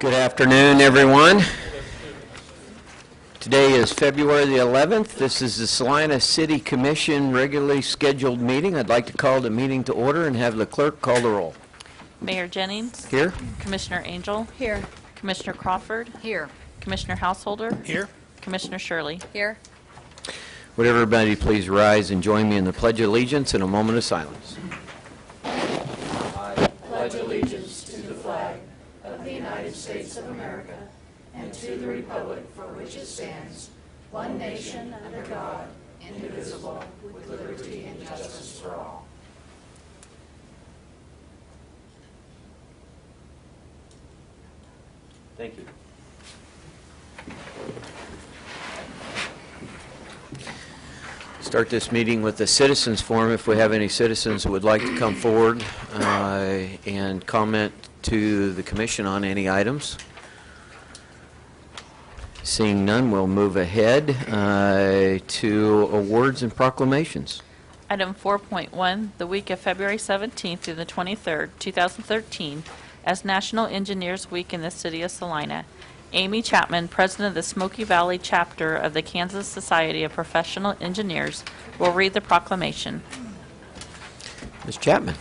Good afternoon, everyone. Today is February the 11th. This is the Salina City Commission regularly scheduled meeting. I'd like to call the meeting to order and have the clerk call the roll. Mayor Jennings. Here. Commissioner Angel. Here. Commissioner Crawford. Here. Commissioner Householder. Here. Commissioner Shirley. Here. Would everybody please rise and join me in the Pledge of Allegiance in a moment of silence. I pledge allegiance to the flag of the United States of America and to the republic for which it stands, one nation under God, indivisible, with liberty and justice for all. Thank you. Start this meeting with the citizens forum. If we have any citizens who would like to come forward and comment to the commission on any items. Seeing none, we'll move ahead to awards and proclamations. Item 4.1, the week of February 17th through the 23rd, 2013, as National Engineers Week in the City of Salina. Amy Chapman, President of the Smoky Valley Chapter of the Kansas Society of Professional Engineers, will read the proclamation. Ms. Chapman.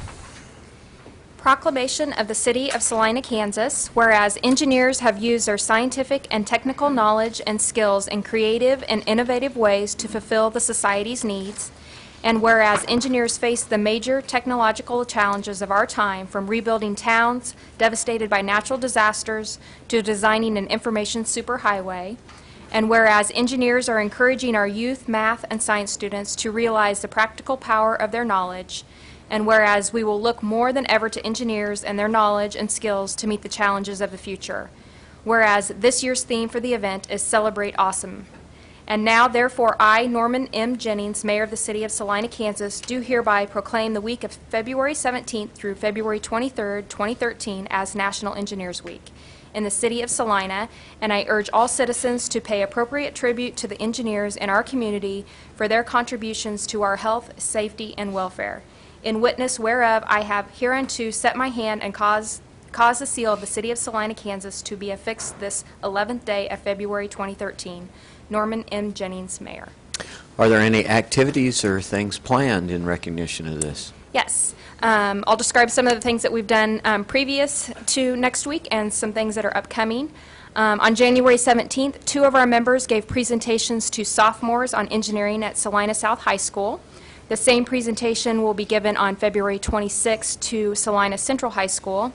Proclamation of the City of Salina, Kansas, whereas engineers have used their scientific and technical knowledge and skills in creative and innovative ways to fulfill the society's needs, and whereas engineers face the major technological challenges of our time, from rebuilding towns devastated by natural disasters to designing an information superhighway, and whereas engineers are encouraging our youth, math, and science students to realize the practical power of their knowledge, and whereas we will look more than ever to engineers and their knowledge and skills to meet the challenges of the future, whereas this year's theme for the event is Celebrate Awesome. And now, therefore, I, Norman M. Jennings, Mayor of the City of Salina, Kansas, do hereby proclaim the week of February 17th through February 23rd, 2013 as National Engineers Week in the City of Salina, and I urge all citizens to pay appropriate tribute to the engineers in our community for their contributions to our health, safety, and welfare. In witness whereof, I have hereunto set my hand and cause the seal of the City of Salina, Kansas to be affixed this 11th day of February 2013. Norman M. Jennings, Mayor. Are there any activities or things planned in recognition of this? Yes. I'll describe some of the things that we've done previous to next week and some things that are upcoming. On January 17th, 2 of our members gave presentations to sophomores on engineering at Salina South High School. The same presentation will be given on February 26th to Salina Central High School.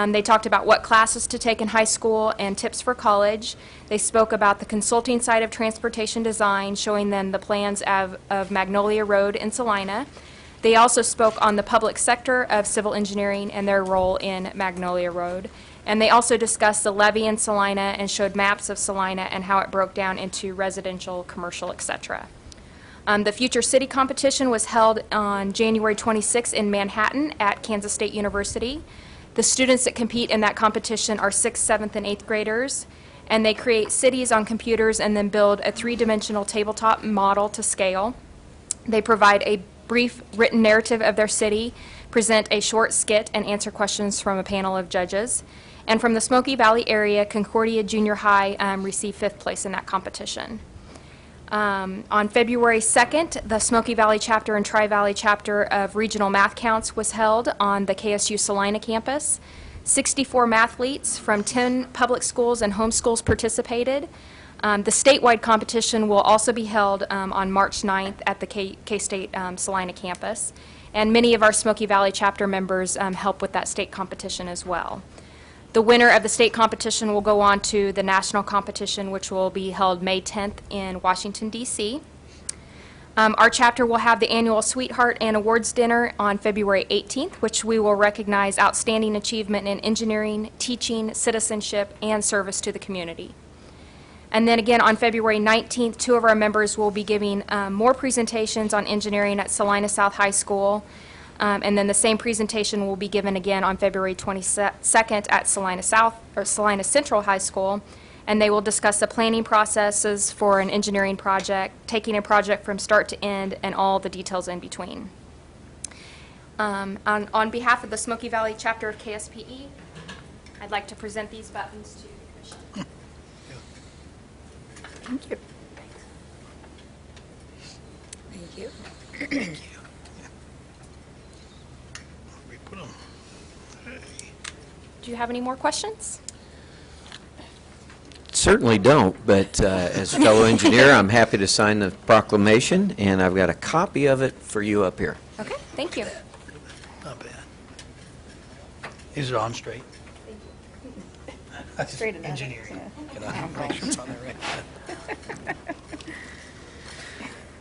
They talked about what classes to take in high school and tips for college. They spoke about the consulting side of transportation design, showing them the plans of Magnolia Road in Salina. They also spoke on the public sector of civil engineering and their role in Magnolia Road. And they also discussed the levee in Salina and showed maps of Salina and how it broke down into residential, commercial, etc. The Future City competition was held on January 26th in Manhattan at Kansas State University. The students that compete in that competition are 6th, 7th, and 8th graders, and they create cities on computers and then build a 3-dimensional tabletop model to scale. They provide a brief written narrative of their city, present a short skit, and answer questions from a panel of judges. And from the Smoky Valley area, Concordia Junior High received 5th place in that competition. On February 2nd, the Smoky Valley chapter and Tri-Valley chapter of Regional Math Counts was held on the KSU Salina campus. 64 mathletes from 10 public schools and homeschools participated. The statewide competition will also be held on March 9th at the K-State Salina campus. And many of our Smoky Valley chapter members help with that state competition as well. The winner of the state competition will go on to the national competition, which will be held May 10th in Washington, D.C. Our chapter will have the annual Sweetheart and Awards Dinner on February 18th, which we will recognize outstanding achievement in engineering, teaching, citizenship, and service to the community. And then again on February 19th, 2 of our members will be giving more presentations on engineering at Salina South High School. And then the same presentation will be given again on February 22nd at Salina Central High School, and they will discuss the planning processes for an engineering project, taking a project from start to end, and all the details in between. On behalf of the Smoky Valley chapter of KSPE, I'd like to present these buttons to the commission. Thank you. Thank you. Thank you. We put them. Hey. Do you have any more questions? Certainly don't, but as a fellow engineer, I'm happy to sign the proclamation, and I've got a copy of it for you up here. Okay, thank you. Not bad. Is it on straight? Straight enough. Engineering. Can I make sure it's on there right?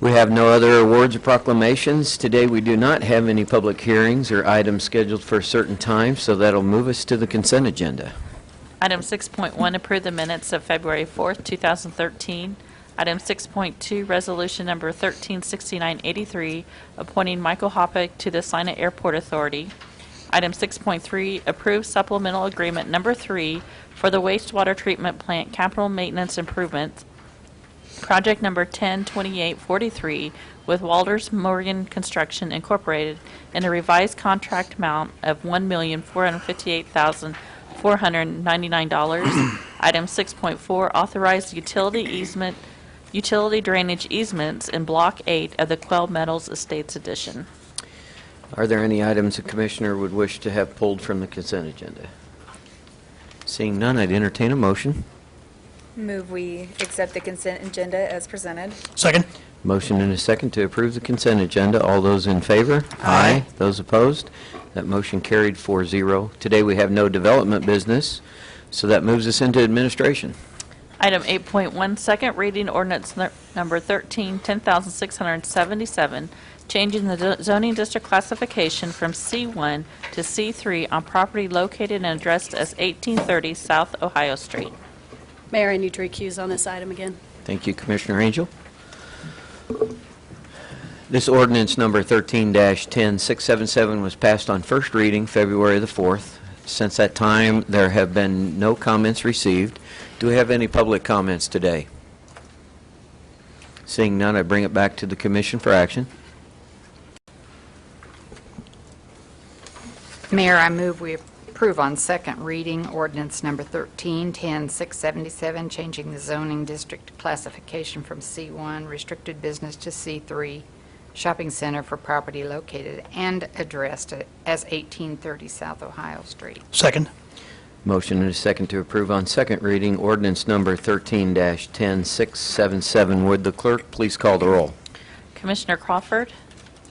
We have no other awards or proclamations. Today, we do not have any public hearings or items scheduled for a certain time, so that'll move us to the consent agenda. Item 6.1, approve the minutes of February 4th, 2013. Item 6.2, resolution number 136983, appointing Michael Hoppeck to the Salina Airport Authority. Item 6.3, approve supplemental agreement number 3 for the wastewater treatment plant capital maintenance improvements, project number 102843, with Walters Morgan Construction Incorporated, in a revised contract amount of $1,458,499. Item 6.4, authorize utility drainage easements in Block 8 of the Quell Metals Estates Edition. Are there any items the Commissioner would wish to have pulled from the consent agenda? Seeing none, I'd entertain a motion. Move we accept the consent agenda as presented. Second? Motion and a second to approve the consent agenda. All those in favor? Aye. Those opposed? That motion carried 4-0. Today we have no development business, so that moves us into administration. Item 8.1, second reading ordinance number 1010677, changing the zoning district classification from C1 to C3 on property located and addressed as 1830 South Ohio Street. Mayor, I need to recuse on this item again. Thank you, Commissioner Angel. This ordinance number 13-10677 was passed on first reading February the 4th. Since that time, there have been no comments received. Do we have any public comments today? Seeing none, I bring it back to the Commission for action. Mayor, I move we approve on second reading ordinance number 13-10677, changing the zoning district classification from C1 restricted business to C3 shopping center for property located and addressed as 1830 South Ohio Street. Second? Motion and a second to approve on second reading ordinance number 13-10677. Would the clerk please call the roll? Commissioner Crawford,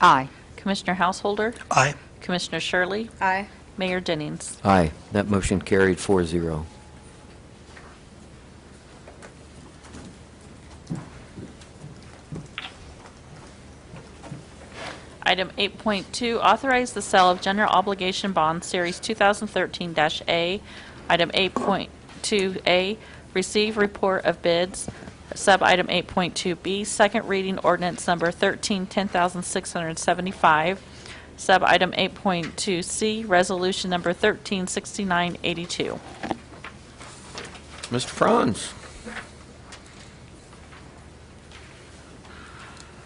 Aye. Commissioner Householder, Aye. Commissioner Shirley, Aye. Mayor Jennings. Aye. That motion carried 4-0. Item 8.2, authorize the sale of general obligation bonds, Series 2013-A. Item 8.2A, receive report of bids. Sub-item 8.2B, second reading ordinance number 1010675. Sub-item 8.2C, resolution number 136982. Mr. Franz.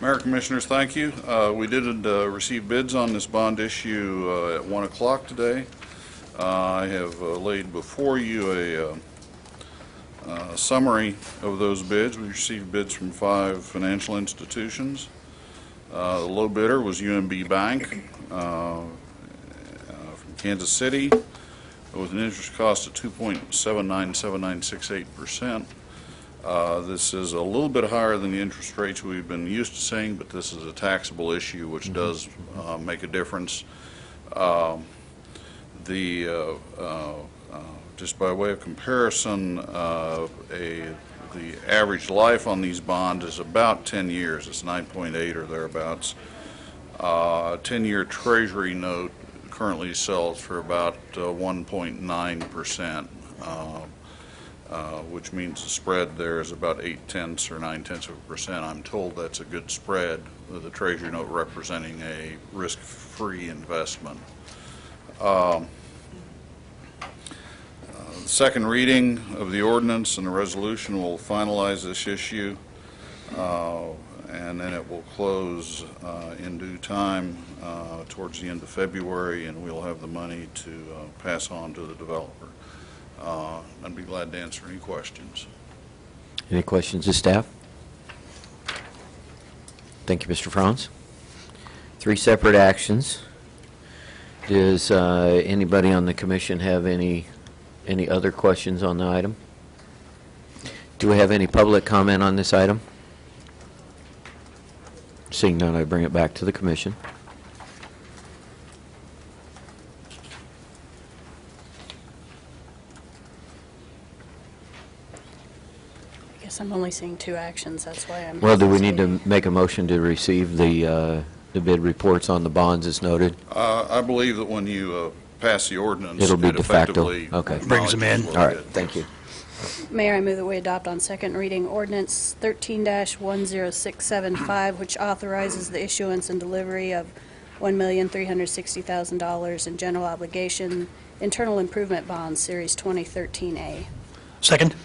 Mayor, Commissioners, thank you. We did receive bids on this bond issue at 1 o'clock today. I have laid before you a summary of those bids. We received bids from 5 financial institutions. The low bidder was UMB Bank from Kansas City with an interest cost of 2.797968%. This is a little bit higher than the interest rates we've been used to seeing, but this is a taxable issue, which does make a difference. Just by way of comparison, the average life on these bonds is about 10 years. It's 9.8 or thereabouts. 10-year Treasury note currently sells for about 1.9%. Which means the spread there is about 0.8 or 0.9%. I'm told that's a good spread, with the Treasury note representing a risk-free investment. The second reading of the ordinance and the resolution will finalize this issue, and then it will close in due time towards the end of February, and we'll have the money to pass on to the developer. I'd be glad to answer any questions. Any questions of staff? Thank you, Mr. Franz. 3 separate actions. Does anybody on the commission have any other questions on the item? Do we have any public comment on this item? Seeing none, I bring it back to the commission. I guess I'm only seeing 2 actions, that's why I'm... Well, do we need to hesitating. make a motion to receive the bid reports on the bonds as noted? I believe that when you pass the ordinance, It'll be it de facto. effectively Okay. Brings them in. acknowledges what All we right, did. thank you. Mayor, I move that we adopt on second reading Ordinance 13-10675, which authorizes the issuance and delivery of $1,360,000 in general obligation internal improvement bonds, Series 2013A. Second?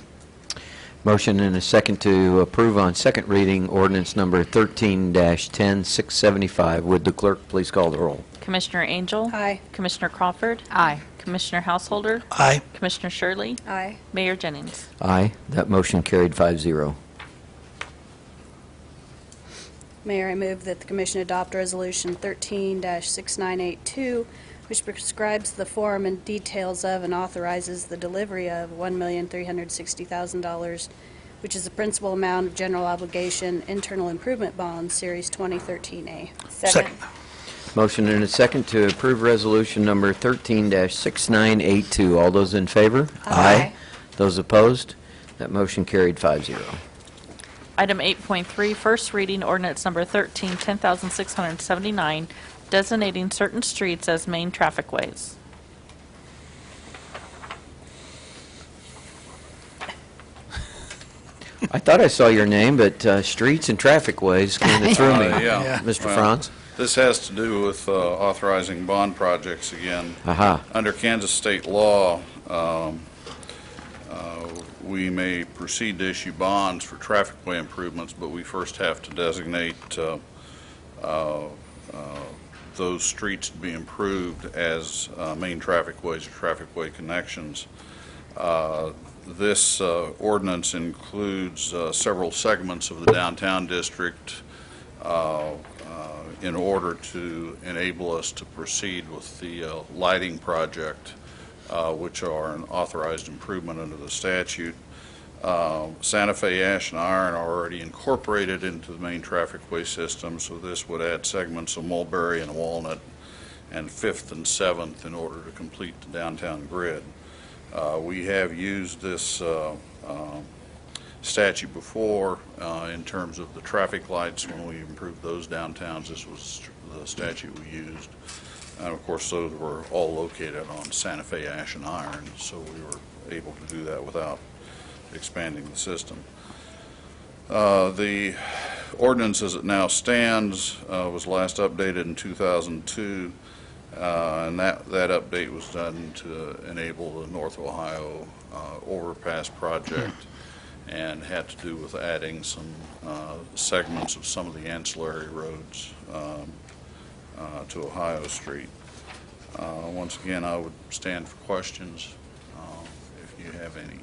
Motion and a second to approve on second reading ordinance number 13-10675. Would the clerk please call the roll? Commissioner Angel? Aye. Commissioner Crawford? Aye. Commissioner Householder? Aye. Commissioner Shirley? Aye. Mayor Jennings. Aye. That motion carried 5-0. Mayor, I move that the Commission adopt Resolution 13-6982, which prescribes the form and details of and authorizes the delivery of $1,360,000, which is the principal amount of general obligation internal improvement bonds, Series 2013A. Second. Motion and a second to approve resolution number 13-6982. All those in favor? Aye. Those opposed? That motion carried 5-0. Item 8.3, first reading ordinance number 1010679, designating certain streets as main trafficways. I thought I saw your name, but streets and trafficways kind of threw me. Yeah. Mr. Well, Franz? This has to do with authorizing bond projects again. Aha. Under Kansas state law, we may proceed to issue bonds for trafficway improvements, but we first have to designate those streets to be improved as main trafficways or trafficway connections. This ordinance includes several segments of the downtown district in order to enable us to proceed with the lighting project, which are an authorized improvement under the statute. Santa Fe, Ash, and Iron are already incorporated into the main trafficway system, so this would add segments of Mulberry and Walnut and 5th and 7th in order to complete the downtown grid. We have used this statute before in terms of the traffic lights when we improved those downtowns. This was the statute we used. And of course, those were all located on Santa Fe, Ash, and Iron, so we were able to do that without expanding the system. The ordinance as it now stands was last updated in 2002, and that update was done to enable the North Ohio overpass project and had to do with adding some segments of some of the ancillary roads to Ohio Street. Once again, I would stand for questions if you have any.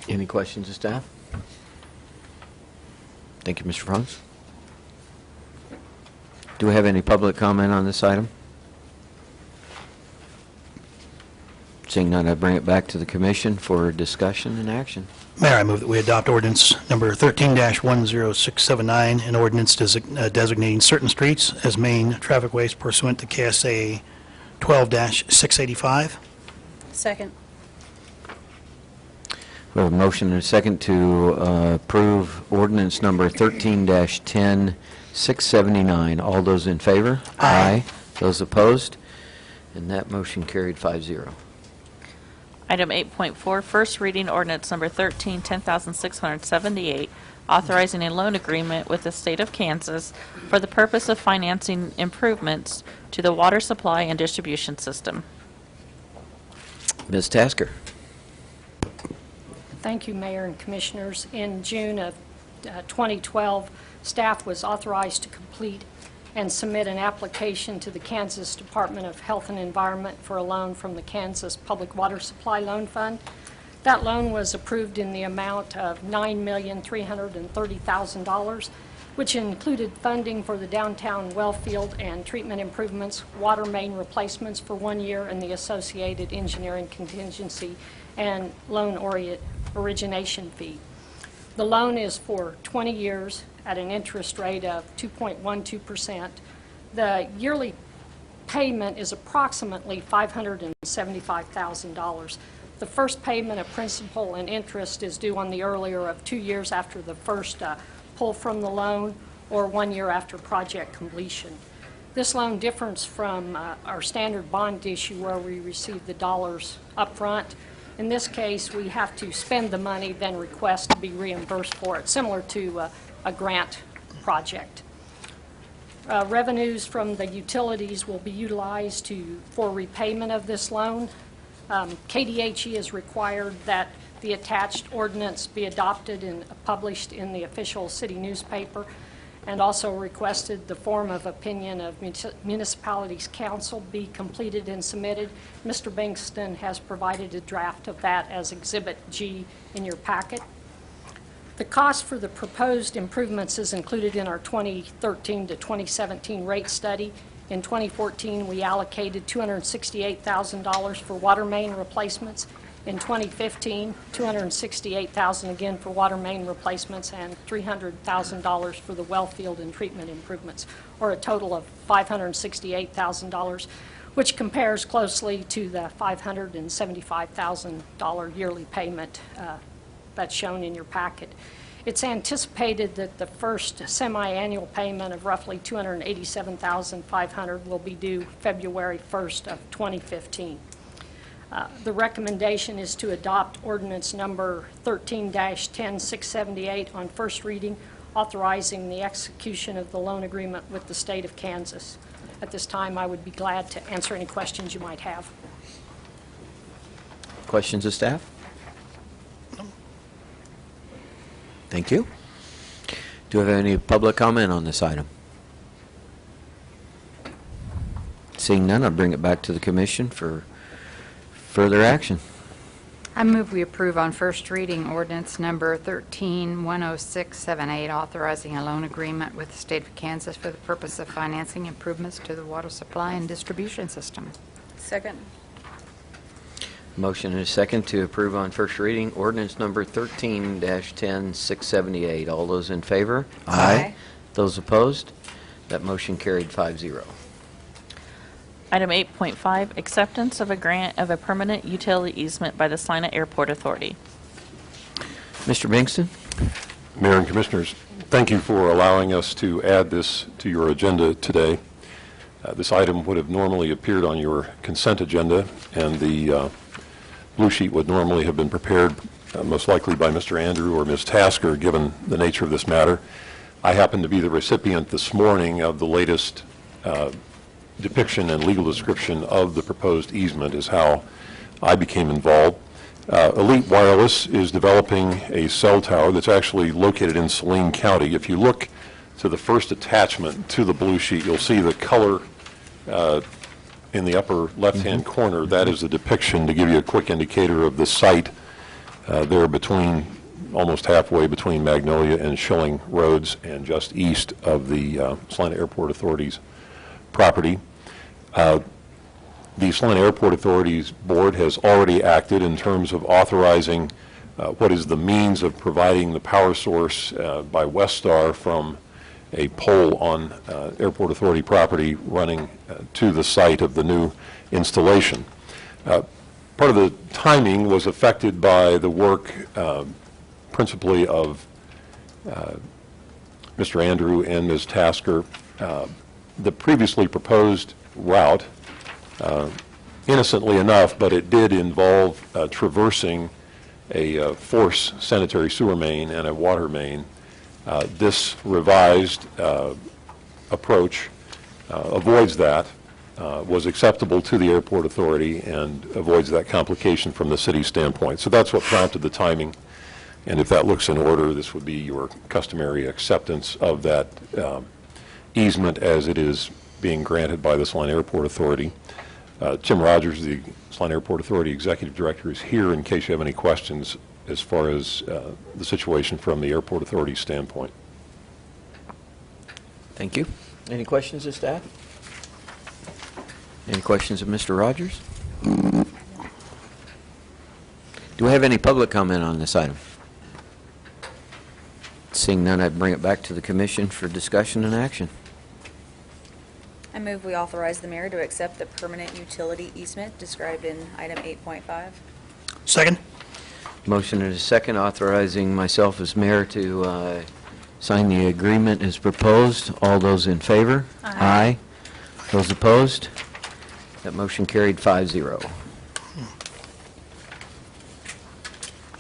Any questions of staff? Thank you, Mr. Franz. Do we have any public comment on this item? Seeing none, I bring it back to the commission for discussion and action. Mayor, I move that we adopt ordinance number 13-10679, an ordinance designating certain streets as main trafficways pursuant to KSA 12-685. Second. We have a motion and a second to approve ordinance number 13-10679. All those in favor? Aye. Those opposed? And that motion carried 5-0. Item 8.4, first reading ordinance number 1010678, authorizing a loan agreement with the state of Kansas for the purpose of financing improvements to the water supply and distribution system. Ms. Tasker. Thank you, Mayor and Commissioners. In June of 2012, staff was authorized to complete and submit an application to the Kansas Department of Health and Environment for a loan from the Kansas Public Water Supply Loan Fund. That loan was approved in the amount of $9,330,000, which included funding for the downtown well field and treatment improvements, water main replacements for 1 year, and the associated engineering contingency and loan origination fee. The loan is for 20 years at an interest rate of 2.12%. The yearly payment is approximately $575,000. The first payment of principal and interest is due on the earlier of 2 years after the first pull from the loan or 1 year after project completion. This loan differs from our standard bond issue where we receive the dollars up front. In this case, we have to spend the money, then request to be reimbursed for it, similar to a grant project. Revenues from the utilities will be utilized for repayment of this loan. KDHE has required that the attached ordinance be adopted and published in the official city newspaper, and also requested the form of opinion of Municipalities Council be completed and submitted. Mr. Bankston has provided a draft of that as Exhibit G in your packet. The cost for the proposed improvements is included in our 2013 to 2017 rate study. In 2014, we allocated $268,000 for water main replacements. In 2015, $268,000 again for water main replacements and $300,000 for the well field and treatment improvements, or a total of $568,000, which compares closely to the $575,000 yearly payment that's shown in your packet. It's anticipated that the first semi-annual payment of roughly $287,500 will be due February 1st of 2015. The recommendation is to adopt ordinance number 13-10678 on first reading, authorizing the execution of the loan agreement with the state of Kansas. At this time, I would be glad to answer any questions you might have. Questions of staff? Thank you. Do we have any public comment on this item? Seeing none, I'll bring it back to the commission for further action. I move we approve on first reading ordinance number 13-10678, authorizing a loan agreement with the state of Kansas for the purpose of financing improvements to the water supply and distribution system. Second. Motion and a second to approve on first reading ordinance number 13-10678. All those in favor? Aye. Those opposed? That motion carried 5-0. Item 8.5, acceptance of a grant of a permanent utility easement by the Salina Airport Authority. Mr. Bankston? Mayor and Commissioners, thank you for allowing us to add this to your agenda today. This item would have normally appeared on your consent agenda, and the blue sheet would normally have been prepared most likely by Mr. Andrew or Ms. Tasker, given the nature of this matter. I happen to be the recipient this morning of the latest depiction and legal description of the proposed easement is how I became involved. Elite Wireless is developing a cell tower that's actually located in Saline County. If you look to the first attachment to the blue sheet, you'll see the color in the upper left-hand corner. That is the depiction to give you a quick indicator of the site there between, almost halfway between Magnolia and Schilling Roads and just east of the Salina Airport Authority's property. The Salina Airport Authority's board has already acted in terms of authorizing what is the means of providing the power source by Westar from a pole on Airport Authority property running to the site of the new installation. Part of the timing was affected by the work principally of Mr. Andrew and Ms. Tasker. The previously proposed route, innocently enough, but it did involve traversing a force sanitary sewer main and a water main. This revised approach avoids that, was acceptable to the Airport Authority, and avoids that complication from the city's standpoint. So that's what prompted the timing, and if that looks in order, this would be your customary acceptance of that easement as it is being granted by the Salina Airport Authority. Tim Rogers, the Salina Airport Authority Executive Director, is here in case you have any questions as far as the situation from the Airport Authority standpoint. Thank you. Any questions of staff? Any questions of Mr. Rogers? Do we have any public comment on this item? Seeing none, I'd bring it back to the commission for discussion and action. I move we authorize the mayor to accept the permanent utility easement described in item 8.5. Second? Motion and a second authorizing myself as mayor to sign the agreement as proposed. All those in favor? Aye. Those opposed? That motion carried 5-0.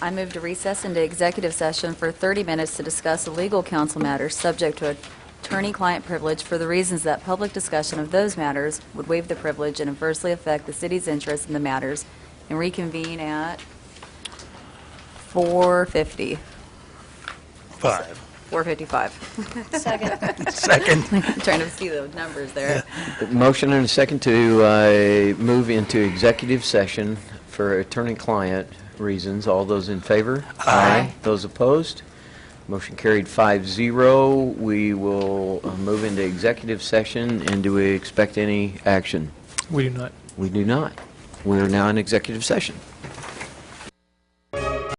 I move to recess into executive session for 30 minutes to discuss legal counsel matters subject to attorney-client privilege for the reasons that public discussion of those matters would waive the privilege and adversely affect the city's interest in the matters, and reconvene at 4:50. 4:55. Second. Second. Trying to see the numbers there. Motion and a second to move into executive session for attorney-client reasons. All those in favor? Aye. Those opposed? Motion carried 5-0. We will move into executive session, and do we expect any action? We do not. We do not. We are now in executive session.